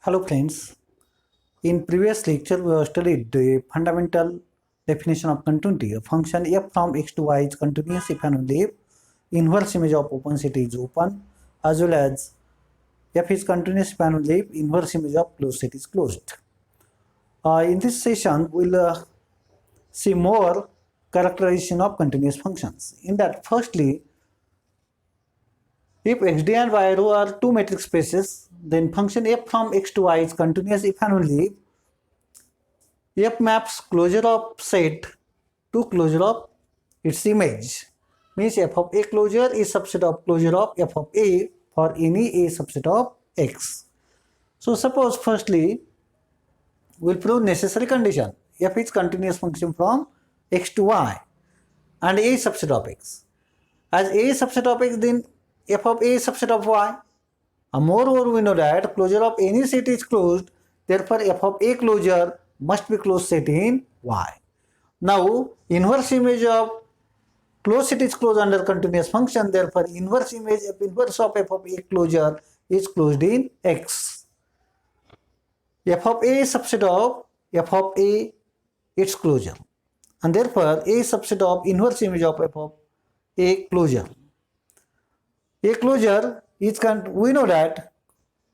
Hello friends. In previous lecture we have studied the fundamental definition of continuity. A function f from x to y is continuous if and only if inverse image of open set is open, as well as f is continuous if and only if inverse image of closed set is closed. In this session we'll see more characterization of continuous functions. In that, firstly, if xd and y are two matrix spaces, then function f from x to y is continuous if and only if f maps closure of set to closure of its image. Means f of a closure is subset of closure of f of a for any a subset of x. So suppose firstly we'll prove necessary condition. F is continuous function from x to y and a is subset of x. As a is subset of x, then f of a is subset of y. And moreover, we know that closure of any set is closed, therefore f of a closure must be closed set in y. Now, inverse image of closed set is closed under continuous function, therefore inverse image of inverse of f of a closure is closed in x. F of a is subset of f of a its closure, and therefore a is subset of inverse image of f of a closure. A closure is we know that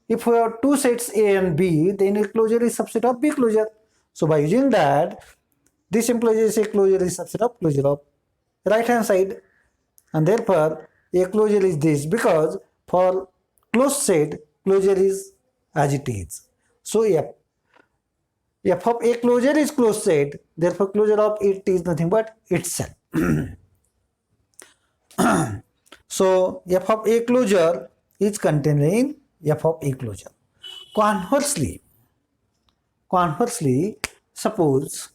if we have two sets A and B, then A closure is subset of B closure. So by using that, this implies A closure is subset of closure of right hand side, and therefore A closure is this, because for closed set closure is as it is. So f of A closure is closed set, therefore closure of it is nothing but itself. So f of a closure is contained in f of a closure. Conversely, suppose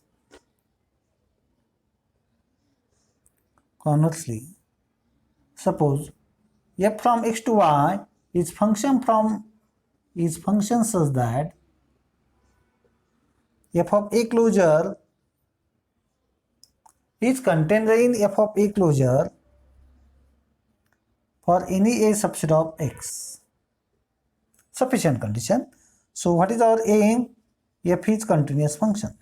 f from x to y is function such that f of a closure is contained in f of a closure for any a subset of x. Sufficient condition. So what is our aim? F is continuous function.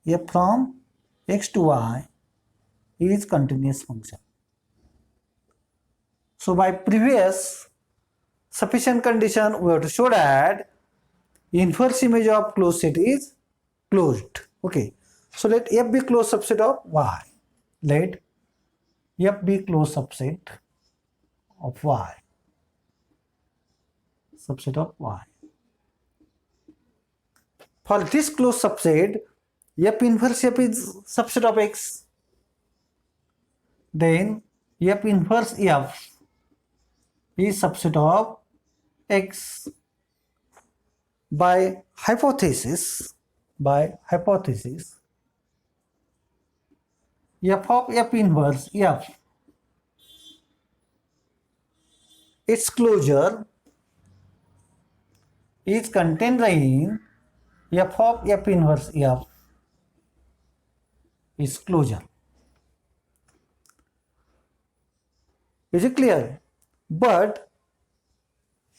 F from x to y is continuous function. So by previous sufficient condition, we have to show that inverse image of closed set is closed. Okay. So let f be closed subset of y. Let f be closed subset of y. For this closed subset, f inverse f is subset of x. Then f inverse f is subset of x. By hypothesis, f of f inverse f, its closure is contained in f of f inverse f is closure. Is it clear? But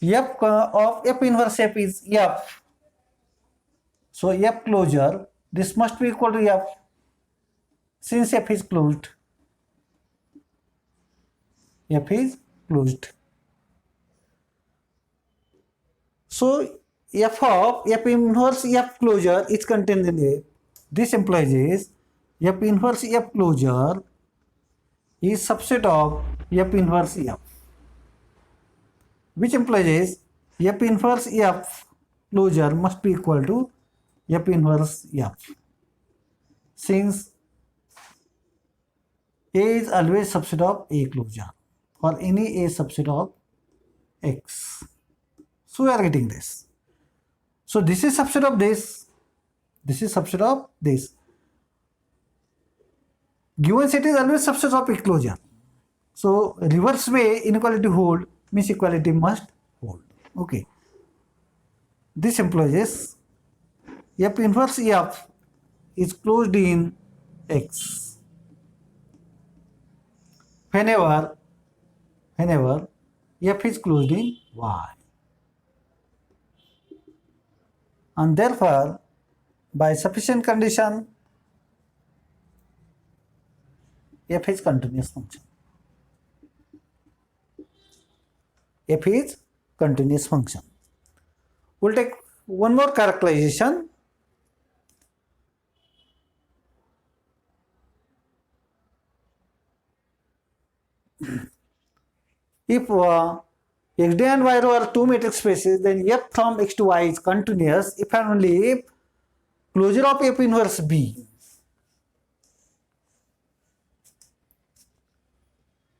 f of f inverse f is f. So f closure, this must be equal to f, since f is closed. So f of f inverse f closure is contained in a. This implies f inverse f closure is subset of f inverse f, which implies f inverse f closure must be equal to f inverse f, since a is always subset of a closure for any a subset of x. So we are getting this. So this is subset of this. This is subset of this. Given set is always subset of a closure. So reverse way inequality hold means equality must hold. Okay. This implies f inverse f is closed in x whenever f is closed in y. and therefore by sufficient condition f is continuous function. F is continuous function. We'll take one more characterization. If xd and y row are two matrix spaces, then f from x to y is continuous if and only if closure of f inverse b,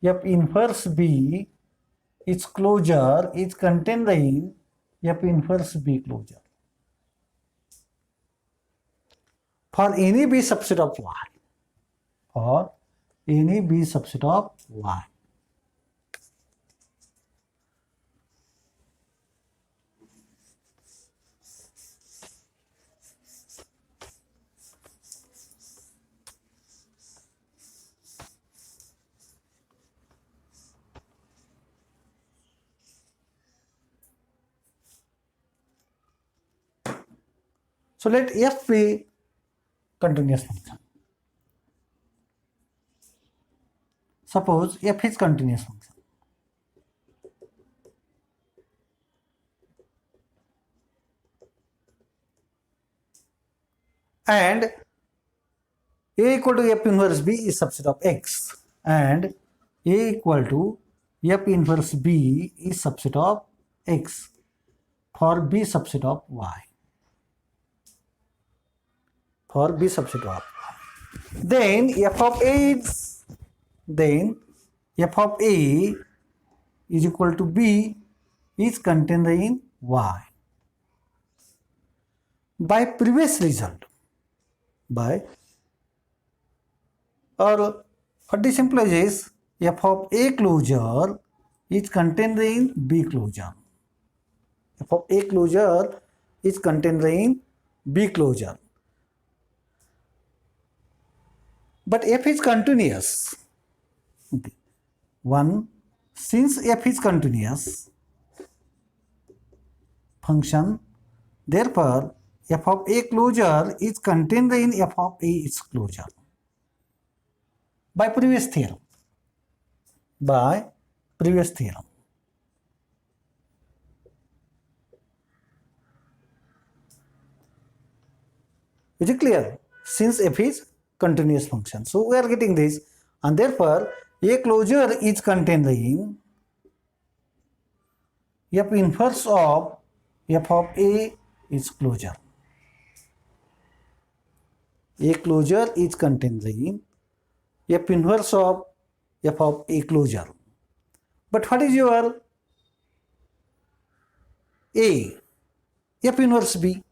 f inverse b its closure is contained in f inverse b closure for any b subset of y, for any b subset of y. So let f be continuous function. Suppose f is continuous function. And a equal to f inverse b is subset of x, and a equal to f inverse b is subset of x for b subset of y. For b subset of y. Then f of a is equal to b is contained in y. By previous result, or what this implies is f of a closure is contained in b closure. F of a closure is contained in b closure. But f is continuous. Okay. One, since f is continuous function, therefore f of a closure is contained in f of a its closure. By previous theorem. Is it clear? Since f is continuous function, so we are getting this, and therefore a closure is contained in f inverse of f of a is closure. A closure is contained in f inverse of f of a closure. But what is your a? F inverse b,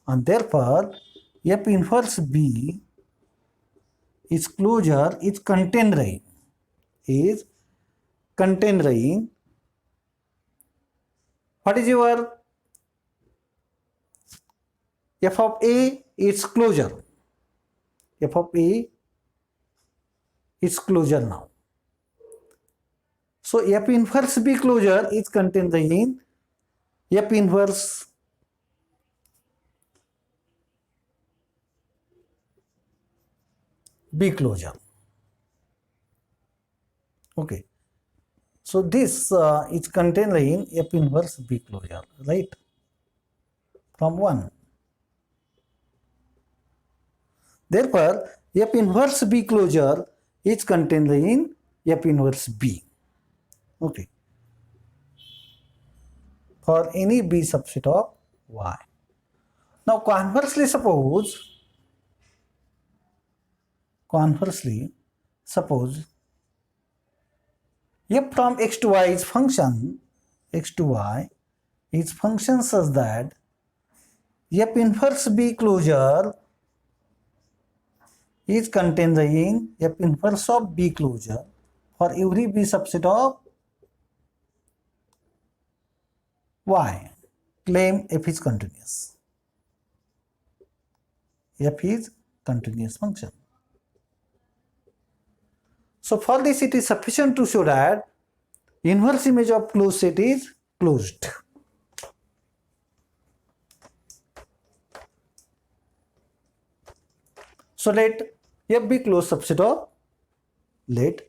and therefore f inverse b its closure is contained in what is your f of a its closure. F of a its closure now. So f inverse b closure is contained in f inverse b closure. Okay. So this is contained in f inverse b closure, right? From 1. Therefore, f inverse b closure is contained in f inverse b. Okay. For any b subset of y. Now conversely suppose f from x to y is function such that f inverse b closure is contained in f inverse of b closure for every b subset of y. Claim f is continuous. F is continuous function. So for this it is sufficient to show that inverse image of closed set is closed. So let f be closed subset of, let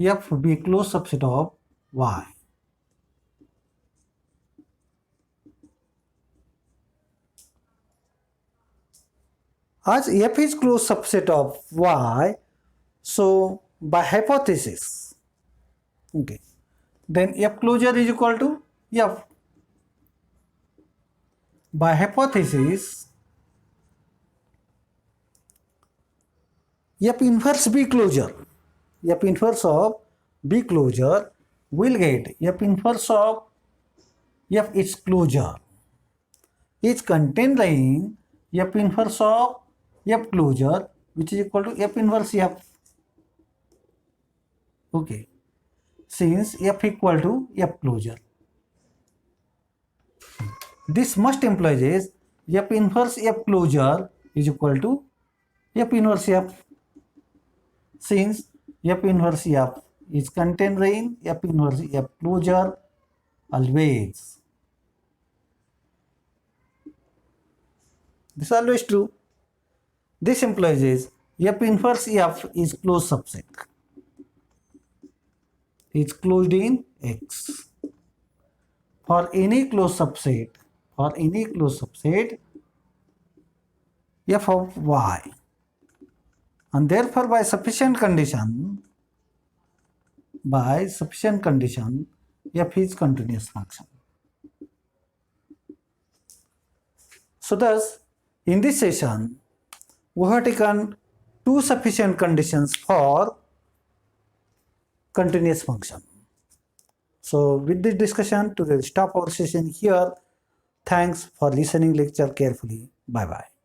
f be closed subset of y. As f is closed subset of y, so by hypothesis, okay, then f closure is equal to f. By hypothesis, f inverse B closure, f inverse of B closure will get f inverse of f its closure is contained in f inverse of f closure, which is equal to f inverse f. Okay, since f equal to f closure, this must implies f inverse f closure is equal to f inverse f. Since f inverse f is contained in f inverse f closure always. This is always true. This implies f inverse f is closed subset. Is closed in X. For any closed subset, f of y, and therefore by sufficient condition, f is continuous function. So thus, in this session, we have taken two sufficient conditions for continuous function. So with this discussion, today we'll stop our session here. Thanks for listening lecture carefully. Bye bye.